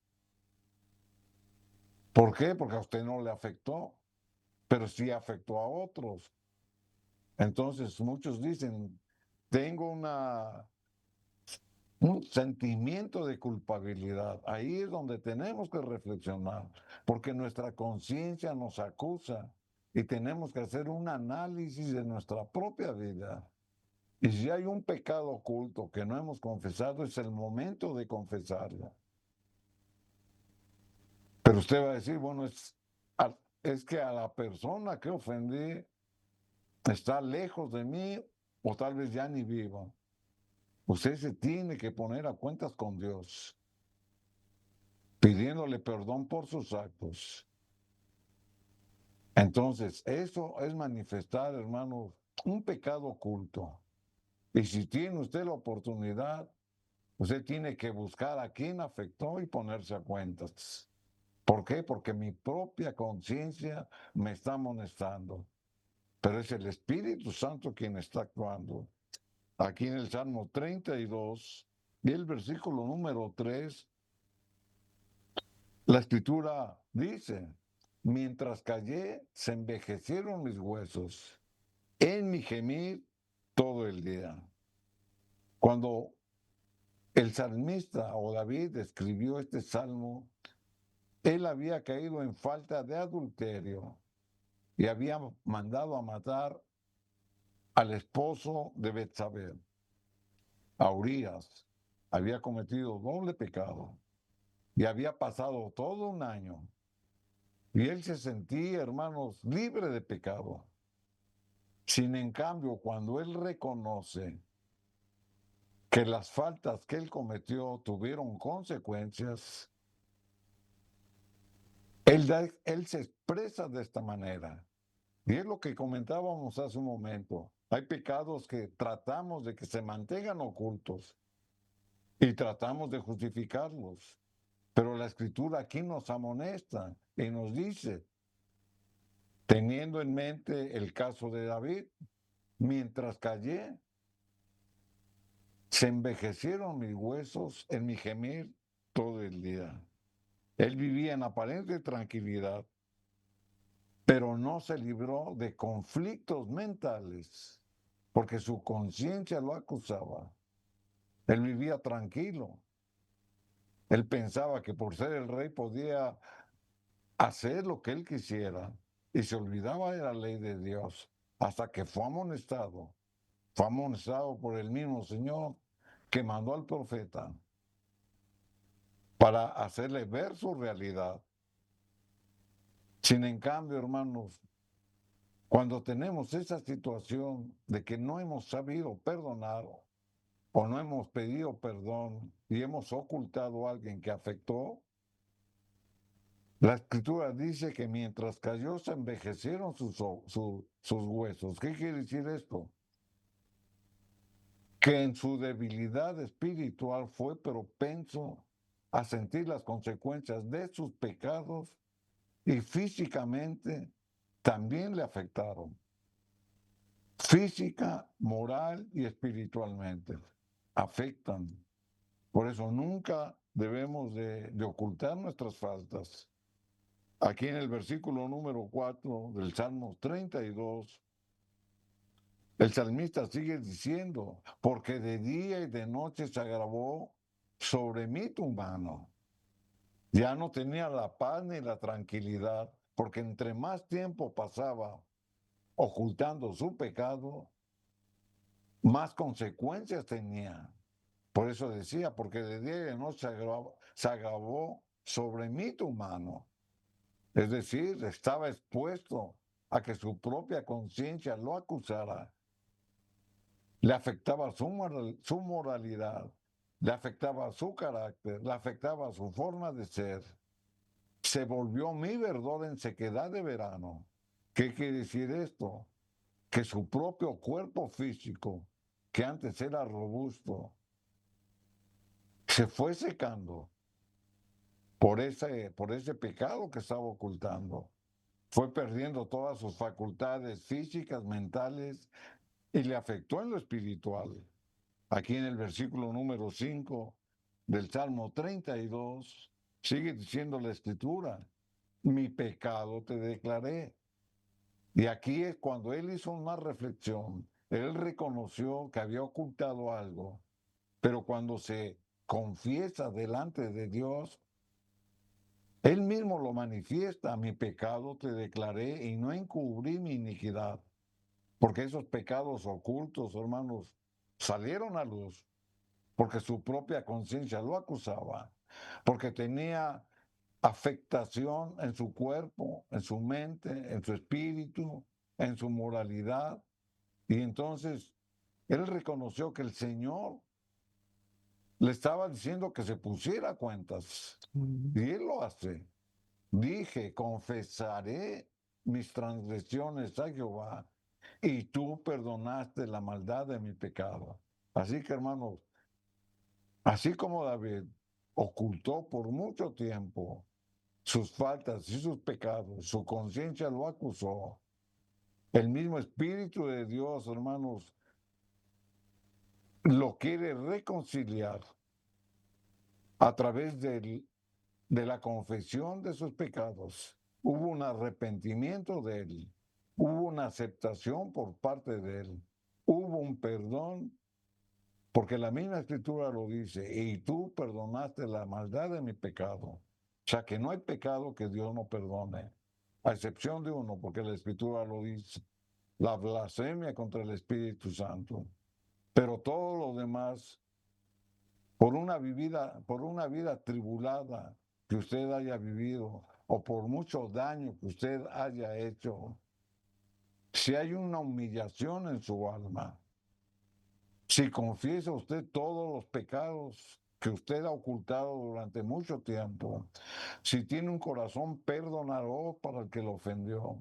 ¿Por qué? Porque a usted no le afectó, pero sí afectó a otros. Entonces muchos dicen, tengo un sentimiento de culpabilidad. Ahí es donde tenemos que reflexionar, porque nuestra conciencia nos acusa y tenemos que hacer un análisis de nuestra propia vida. Y si hay un pecado oculto que no hemos confesado, es el momento de confesarlo. Pero usted va a decir, bueno, es que a la persona que ofendí está lejos de mí o tal vez ya ni viva. Usted se tiene que poner a cuentas con Dios, pidiéndole perdón por sus actos. Entonces, eso es manifestar, hermanos, un pecado oculto. Y si tiene usted la oportunidad, usted tiene que buscar a quién afectó y ponerse a cuentas. ¿Por qué? Porque mi propia conciencia me está amonestando. Pero es el Espíritu Santo quien está actuando. Aquí en el Salmo 32 y el versículo número 3, la Escritura dice, mientras callé, se envejecieron mis huesos, en mi gemir todo el día. Cuando el salmista o David escribió este salmo, él había caído en falta de adulterio y había mandado a matar al esposo de Betsabé, a Urías. había cometido doble pecado y había pasado todo un año. Y él se sentía, hermanos, libre de pecado. Sin en cambio, cuando él reconoce que las faltas que él cometió tuvieron consecuencias, él se expresa de esta manera. Y es lo que comentábamos hace un momento. Hay pecados que tratamos de que se mantengan ocultos y tratamos de justificarlos. Pero la Escritura aquí nos amonesta y nos dice, teniendo en mente el caso de David, mientras callé, se envejecieron mis huesos en mi gemir todo el día. Él vivía en aparente tranquilidad, pero no se libró de conflictos mentales, porque su conciencia lo acusaba. Él vivía tranquilo. Él pensaba que por ser el rey podía hacer lo que él quisiera y se olvidaba de la ley de Dios hasta que fue amonestado. Fue amonestado por el mismo Señor que mandó al profeta para hacerle ver su realidad. Sin en cambio, hermanos, cuando tenemos esa situación de que no hemos sabido perdonar o no hemos pedido perdón y hemos ocultado a alguien que afectó, la Escritura dice que mientras cayó se envejecieron sus huesos. ¿Qué quiere decir esto? Que en su debilidad espiritual fue propenso a sentir las consecuencias de sus pecados y físicamente también le afectaron. Física, moral y espiritualmente afectan. Por eso nunca debemos de ocultar nuestras faltas. Aquí en el versículo número 4 del Salmo 32, el salmista sigue diciendo, porque de día y de noche se agravó sobre mí tu mano. Ya no tenía la paz ni la tranquilidad, porque entre más tiempo pasaba ocultando su pecado, más consecuencias tenía. Por eso decía, porque de día y de noche se agravó sobre mí tu mano. Es decir, estaba expuesto a que su propia conciencia lo acusara. Le afectaba su moralidad, le afectaba su carácter, le afectaba su forma de ser. Se volvió mi verdor en sequedad de verano. ¿Qué quiere decir esto? Que su propio cuerpo físico, que antes era robusto, se fue secando por ese pecado que estaba ocultando. Fue perdiendo todas sus facultades físicas, mentales, y le afectó en lo espiritual. Aquí en el versículo número 5 del Salmo 32, sigue diciendo la Escritura, mi pecado te declaré. Y aquí es cuando él hizo una reflexión, él reconoció que había ocultado algo, pero cuando se confiesa delante de Dios, él mismo lo manifiesta, mi pecado te declaré y no encubrí mi iniquidad, porque esos pecados ocultos, hermanos, salieron a luz, porque su propia conciencia lo acusaba, porque tenía afectación en su cuerpo, en su mente, en su espíritu, en su moralidad. Y entonces él reconoció que el Señor le estaba diciendo que se pusiera cuentas. Y él lo hace. Dije, confesaré mis transgresiones a Jehová y tú perdonaste la maldad de mi pecado. Así que, hermanos, así como David ocultó por mucho tiempo sus faltas y sus pecados, su conciencia lo acusó. El mismo Espíritu de Dios, hermanos, lo quiere reconciliar a través de la confesión de sus pecados. Hubo un arrepentimiento de él, hubo una aceptación por parte de él, hubo un perdón, porque la misma Escritura lo dice, y tú perdonaste la maldad de mi pecado. O sea que no hay pecado que Dios no perdone, a excepción de uno, porque la Escritura lo dice, la blasfemia contra el Espíritu Santo. Pero todo lo demás por una vida tribulada que usted haya vivido o por mucho daño que usted haya hecho, si hay una humillación en su alma, si confiesa usted todos los pecados que usted ha ocultado durante mucho tiempo, si tiene un corazón perdonador para el que lo ofendió,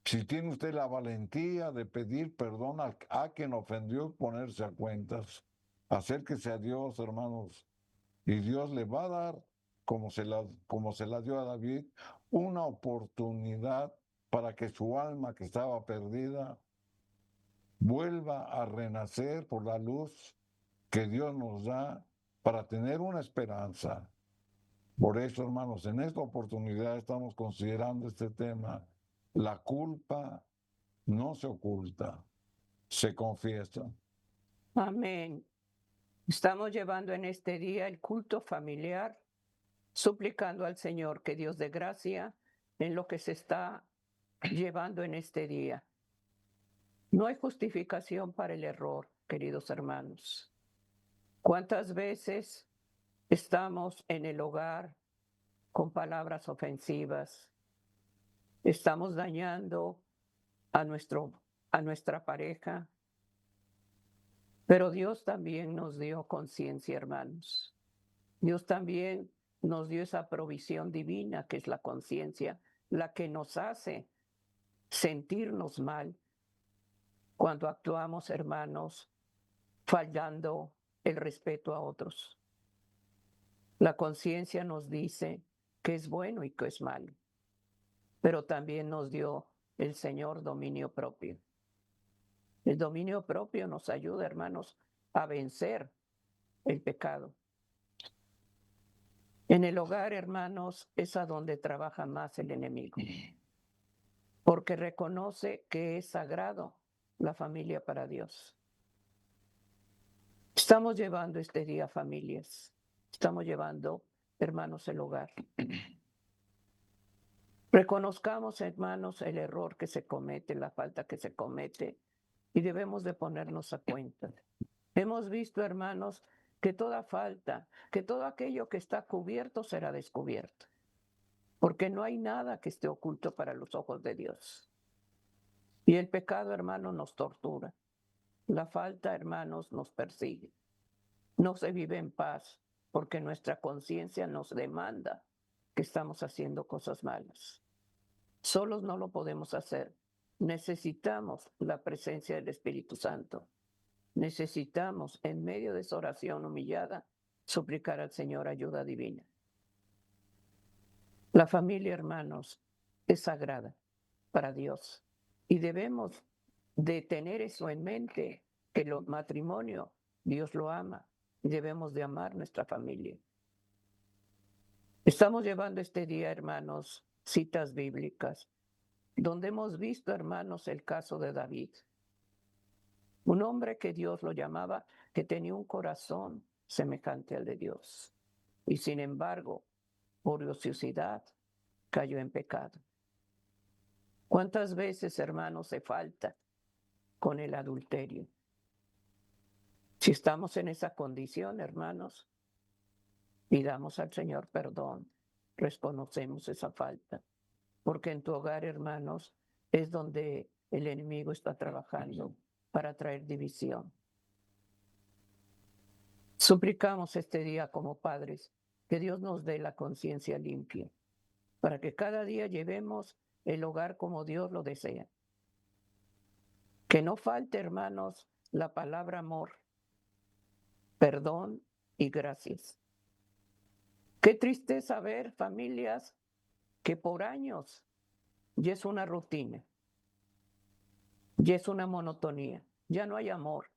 si tiene usted la valentía de pedir perdón a quien ofendió y ponerse a cuentas, acérquese a Dios, hermanos, y Dios le va a dar, como se la dio a David, una oportunidad para que su alma que estaba perdida vuelva a renacer por la luz que Dios nos da para tener una esperanza. Por eso, hermanos, en esta oportunidad estamos considerando este tema. La culpa no se oculta, se confiesa. Amén. Estamos llevando en este día el culto familiar, suplicando al Señor que Dios dé gracia en lo que se está llevando en este día. No hay justificación para el error, queridos hermanos. ¿Cuántas veces estamos en el hogar con palabras ofensivas? Estamos dañando a nuestra pareja. Pero Dios también nos dio conciencia, hermanos. Dios también nos dio esa provisión divina que es la conciencia, la que nos hace sentirnos mal cuando actuamos, hermanos, fallando el respeto a otros. La conciencia nos dice que es bueno y que es malo, pero también nos dio el Señor dominio propio. El dominio propio nos ayuda, hermanos, a vencer el pecado. En el hogar, hermanos, es a donde trabaja más el enemigo, porque reconoce que es sagrado la familia para Dios. Estamos llevando este día familias, estamos llevando, hermanos, el hogar. Reconozcamos, hermanos, el error que se comete, la falta que se comete, y debemos de ponernos a cuenta. Hemos visto, hermanos, que toda falta, que todo aquello que está cubierto será descubierto, porque no hay nada que esté oculto para los ojos de Dios. Y el pecado, hermanos, nos tortura. La falta, hermanos, nos persigue. No se vive en paz, porque nuestra conciencia nos demanda que estamos haciendo cosas malas. Solos no lo podemos hacer. Necesitamos la presencia del Espíritu Santo. Necesitamos, en medio de esa oración humillada, suplicar al Señor ayuda divina. La familia, hermanos, es sagrada para Dios y debemos de tener eso en mente, que el matrimonio, Dios lo ama y debemos de amar nuestra familia. Estamos llevando este día, hermanos, citas bíblicas, donde hemos visto, hermanos, el caso de David. Un hombre que Dios lo llamaba, que tenía un corazón semejante al de Dios. Y sin embargo, por ociosidad, cayó en pecado. ¿Cuántas veces, hermanos, se falta con el adulterio? Si estamos en esa condición, hermanos, pidamos al Señor perdón, reconocemos esa falta, porque en tu hogar, hermanos, es donde el enemigo está trabajando para traer división. Suplicamos este día como padres que Dios nos dé la conciencia limpia, para que cada día llevemos el hogar como Dios lo desea. Que no falte, hermanos, la palabra amor, perdón y gracias. Qué tristeza ver familias que por años ya es una rutina, ya es una monotonía, ya no hay amor,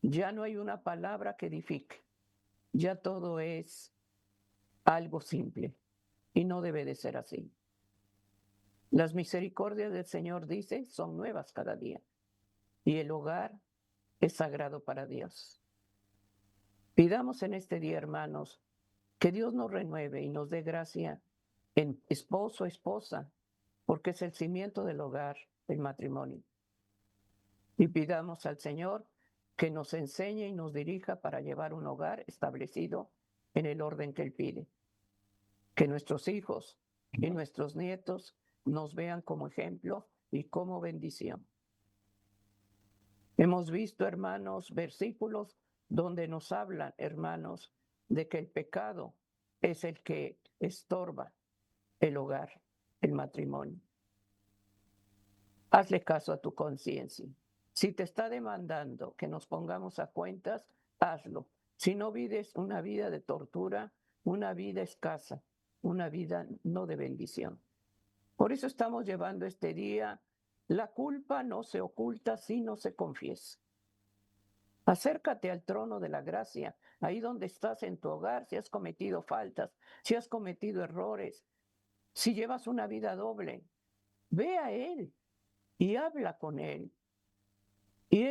ya no hay una palabra que edifique, ya todo es algo simple y no debe de ser así. Las misericordias del Señor, dice, son nuevas cada día y el hogar es sagrado para Dios. Pidamos en este día, hermanos, que Dios nos renueve y nos dé gracia en esposo, esposa, porque es el cimiento del hogar, del matrimonio. Y pidamos al Señor que nos enseñe y nos dirija para llevar un hogar establecido en el orden que Él pide. Que nuestros hijos y nuestros nietos nos vean como ejemplo y como bendición. Hemos visto, hermanos, versículos donde nos hablan, hermanos, de que el pecado es el que estorba el hogar, el matrimonio. Hazle caso a tu conciencia. Si te está demandando que nos pongamos a cuentas, hazlo. Si no vives una vida de tortura, una vida escasa, una vida no de bendición. Por eso estamos llevando este día. La culpa no se oculta si no se confiesa. Acércate al trono de la gracia, ahí donde estás en tu hogar, si has cometido faltas, si has cometido errores, si llevas una vida doble, ve a Él y habla con Él. Y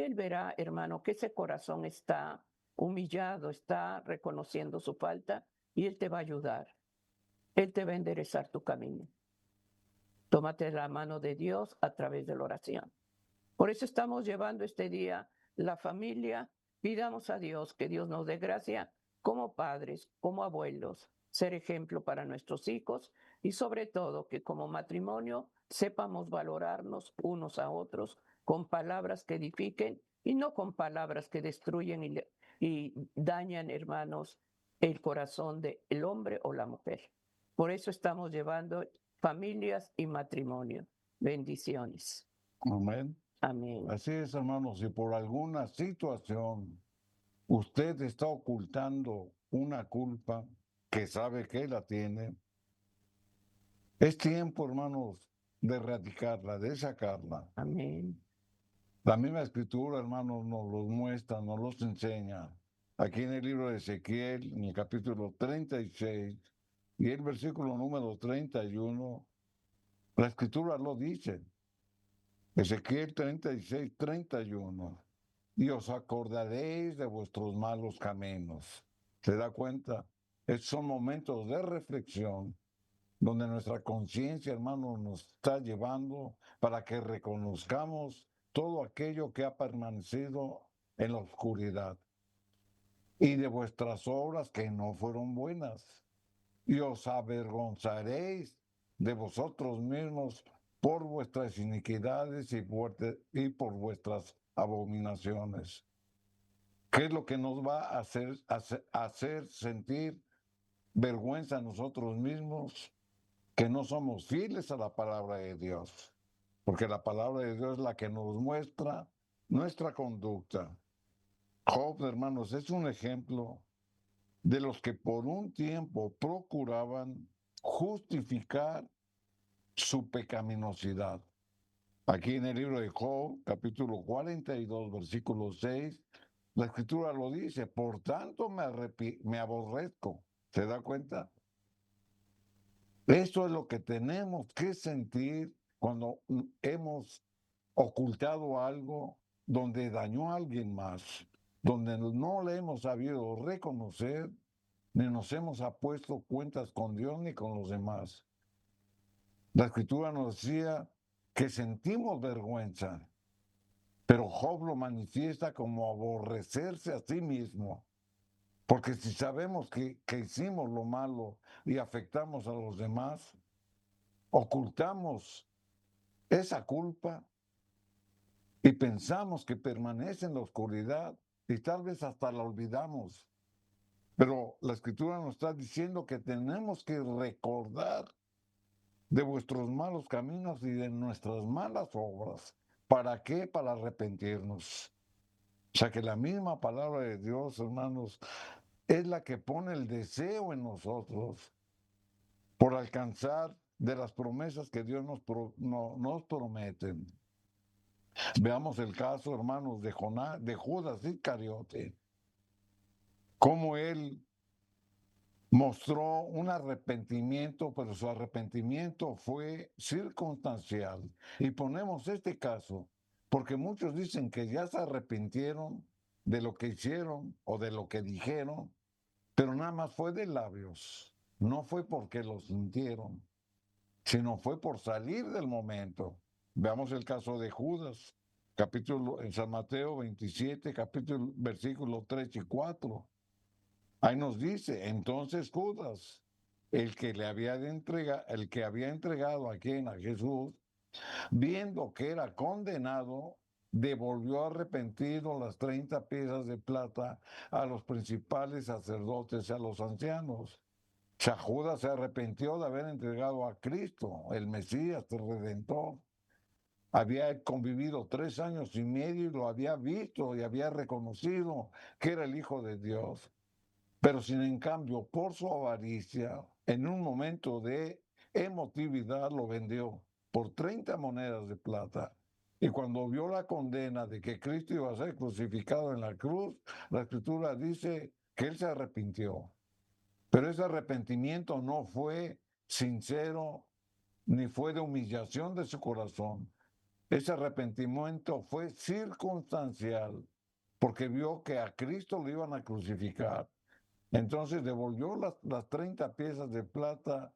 él verá, hermano, que ese corazón está humillado, está reconociendo su falta y Él te va a ayudar. Él te va a enderezar tu camino. Tómate la mano de Dios a través de la oración. Por eso estamos llevando este día la familia. Pidamos a Dios que Dios nos dé gracia como padres, como abuelos, ser ejemplo para nuestros hijos y sobre todo que como matrimonio sepamos valorarnos unos a otros con palabras que edifiquen y no con palabras que destruyen y dañan, hermanos, el corazón del hombre o la mujer. Por eso estamos llevando familias y matrimonio. Bendiciones. Amén. Amén. Así es, hermanos, si por alguna situación usted está ocultando una culpa que sabe que la tiene, es tiempo, hermanos, de erradicarla, de sacarla. Amén. La misma escritura, hermanos, nos los muestra, nos los enseña. Aquí en el libro de Ezequiel, en el capítulo 36 y el versículo número 31, la escritura lo dice. Ezequiel 36, 31. Y os acordaréis de vuestros malos caminos. ¿Se da cuenta? Son momentos de reflexión donde nuestra conciencia, hermano, nos está llevando para que reconozcamos todo aquello que ha permanecido en la oscuridad y de vuestras obras que no fueron buenas. Y os avergonzaréis de vosotros mismos por vuestras iniquidades y por vuestras abominaciones. ¿Qué es lo que nos va a hacer sentir vergüenza a nosotros mismos? Que no somos fieles a la palabra de Dios, porque la palabra de Dios es la que nos muestra nuestra conducta. Job, hermanos, es un ejemplo de los que por un tiempo procuraban justificar su pecaminosidad. Aquí en el libro de Job, capítulo 42, versículo 6, la escritura lo dice: por tanto me aborrezco. ¿Se da cuenta? Esto es lo que tenemos que sentir cuando hemos ocultado algo donde dañó a alguien más, donde no le hemos sabido reconocer, ni nos hemos puesto cuentas con Dios ni con los demás. La escritura nos decía que sentimos vergüenza, pero Job lo manifiesta como aborrecerse a sí mismo. Porque si sabemos que hicimos lo malo y afectamos a los demás, ocultamos esa culpa y pensamos que permanece en la oscuridad y tal vez hasta la olvidamos. Pero la escritura nos está diciendo que tenemos que recordar de vuestros malos caminos y de nuestras malas obras. ¿Para qué? Para arrepentirnos. O sea que la misma palabra de Dios, hermanos, es la que pone el deseo en nosotros por alcanzar de las promesas que Dios nos promete. Veamos el caso, hermanos, de Judas Iscariote, cómo él mostró un arrepentimiento, pero su arrepentimiento fue circunstancial. Y ponemos este caso porque muchos dicen que ya se arrepintieron de lo que hicieron o de lo que dijeron, pero nada más fue de labios. No fue porque lo sintieron, sino fue por salir del momento. Veamos el caso de Judas. capítulo en San Mateo 27, capítulo, versículos 3 y 4. Ahí nos dice, entonces Judas, el que había entregado a quien, a Jesús, viendo que era condenado, devolvió arrepentido las 30 piezas de plata a los principales sacerdotes y a los ancianos. O sea, Judas se arrepintió de haber entregado a Cristo, el Mesías, el Redentor. Había convivido 3 años y medio y lo había visto y había reconocido que era el Hijo de Dios. Pero sin en cambio, por su avaricia, en un momento de emotividad lo vendió por 30 monedas de plata. Y cuando vio la condena de que Cristo iba a ser crucificado en la cruz, la Escritura dice que él se arrepintió. Pero ese arrepentimiento no fue sincero ni fue de humillación de su corazón. Ese arrepentimiento fue circunstancial, porque vio que a Cristo lo iban a crucificar. Entonces devolvió las 30 piezas de plata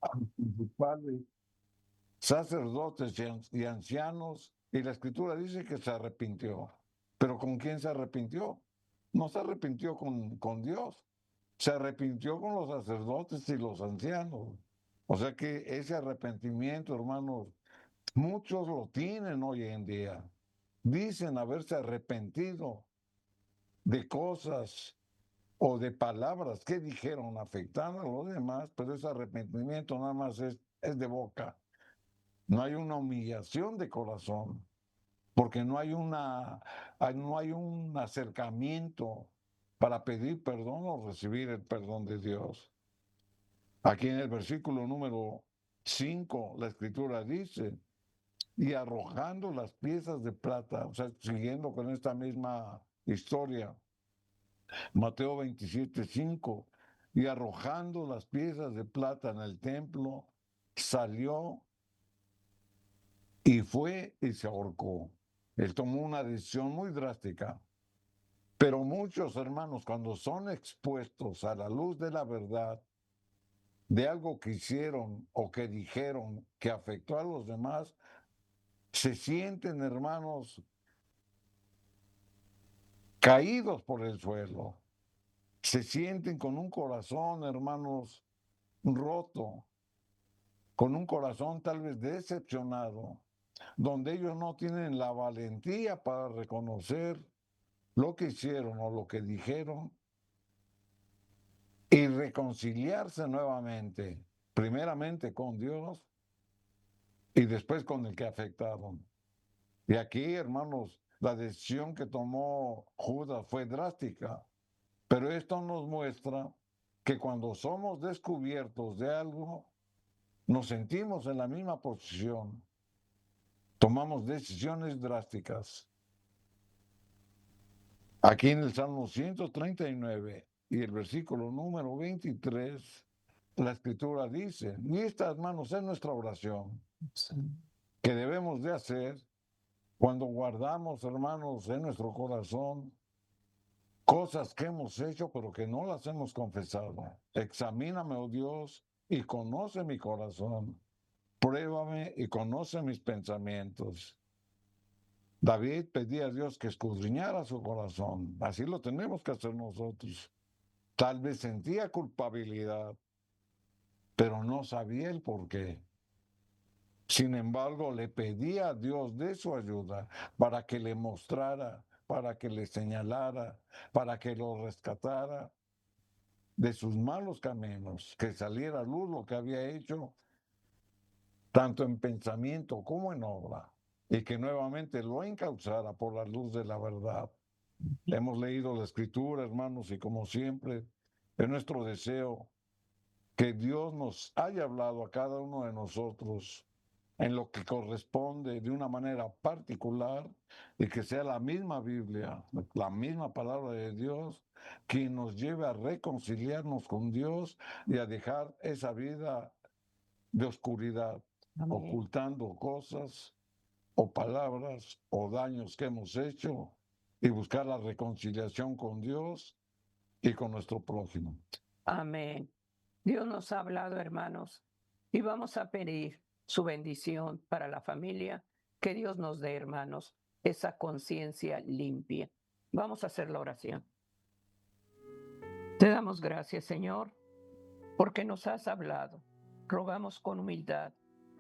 a los principales sacerdotes y ancianos, y la Escritura dice que se arrepintió. ¿Pero con quién se arrepintió? No se arrepintió con Dios, se arrepintió con los sacerdotes y los ancianos. O sea que ese arrepentimiento, hermanos, muchos lo tienen hoy en día. Dicen haberse arrepentido de cosas o de palabras que dijeron afectando a los demás, pero ese arrepentimiento nada más es de boca. No hay una humillación de corazón, porque no hay un acercamiento para pedir perdón o recibir el perdón de Dios. Aquí en el versículo número 5, la Escritura dice, y arrojando las piezas de plata, o sea, siguiendo con esta misma historia, Mateo 27, 5, y arrojando las piezas de plata en el templo, salió y fue y se ahorcó. Él tomó una decisión muy drástica. Pero muchos hermanos, cuando son expuestos a la luz de la verdad, de algo que hicieron o que dijeron que afectó a los demás, se sienten, hermanos, caídos por el suelo. Se sienten con un corazón, hermanos, roto, con un corazón tal vez decepcionado, donde ellos no tienen la valentía para reconocer lo que hicieron o lo que dijeron y reconciliarse nuevamente, primeramente con Dios y después con el que afectaron. Y aquí, hermanos, la decisión que tomó Judas fue drástica, pero esto nos muestra que cuando somos descubiertos de algo, nos sentimos en la misma posición, tomamos decisiones drásticas. Aquí en el Salmo 139 y el versículo número 23, la Escritura dice, y esta, hermanos, es nuestra oración que debemos de hacer cuando guardamos, hermanos, en nuestro corazón cosas que hemos hecho pero que no las hemos confesado. Examíname, oh Dios, y conoce mi corazón. Pruébame y conoce mis pensamientos. David pedía a Dios que escudriñara su corazón. Así lo tenemos que hacer nosotros. Tal vez sentía culpabilidad, pero no sabía el por qué. Sin embargo, le pedía a Dios de su ayuda para que le mostrara, para que le señalara, para que lo rescatara de sus malos caminos, que saliera a luz lo que había hecho, tanto en pensamiento como en obra, y que nuevamente lo encauzara por la luz de la verdad. Hemos leído la Escritura, hermanos, y como siempre, es nuestro deseo que Dios nos haya hablado a cada uno de nosotros en lo que corresponde de una manera particular y que sea la misma Biblia, la misma palabra de Dios, quien nos lleve a reconciliarnos con Dios y a dejar esa vida de oscuridad, Amén. ocultando cosas o palabras o daños que hemos hecho y buscar la reconciliación con Dios y con nuestro prójimo. Amén. Dios nos ha hablado, hermanos, y vamos a pedir su bendición para la familia que Dios nos dé, hermanos. esa conciencia limpia. Vamos a hacer la oración. Te damos gracias, Señor, porque nos has hablado. Rogamos con humildad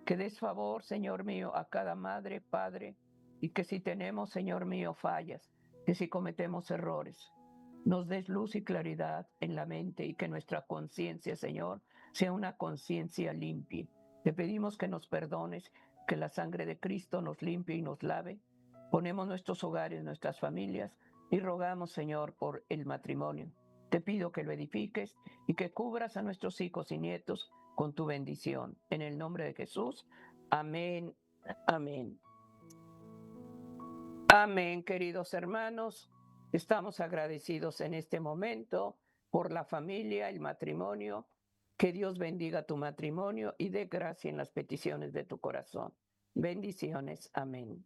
que des favor, Señor mío, a cada madre, padre, y que si tenemos, Señor mío, fallas, que si cometemos errores, nos des luz y claridad en la mente y que nuestra conciencia, Señor, sea una conciencia limpia. Te pedimos que nos perdones, que la sangre de Cristo nos limpie y nos lave. Ponemos nuestros hogares, nuestras familias y rogamos, Señor, por el matrimonio. Te pido que lo edifiques y que cubras a nuestros hijos y nietos con tu bendición. En el nombre de Jesús. Amén. Amén. Amén, queridos hermanos. Estamos agradecidos en este momento por la familia, el matrimonio. Que Dios bendiga tu matrimonio y dé gracia en las peticiones de tu corazón. Bendiciones. Amén.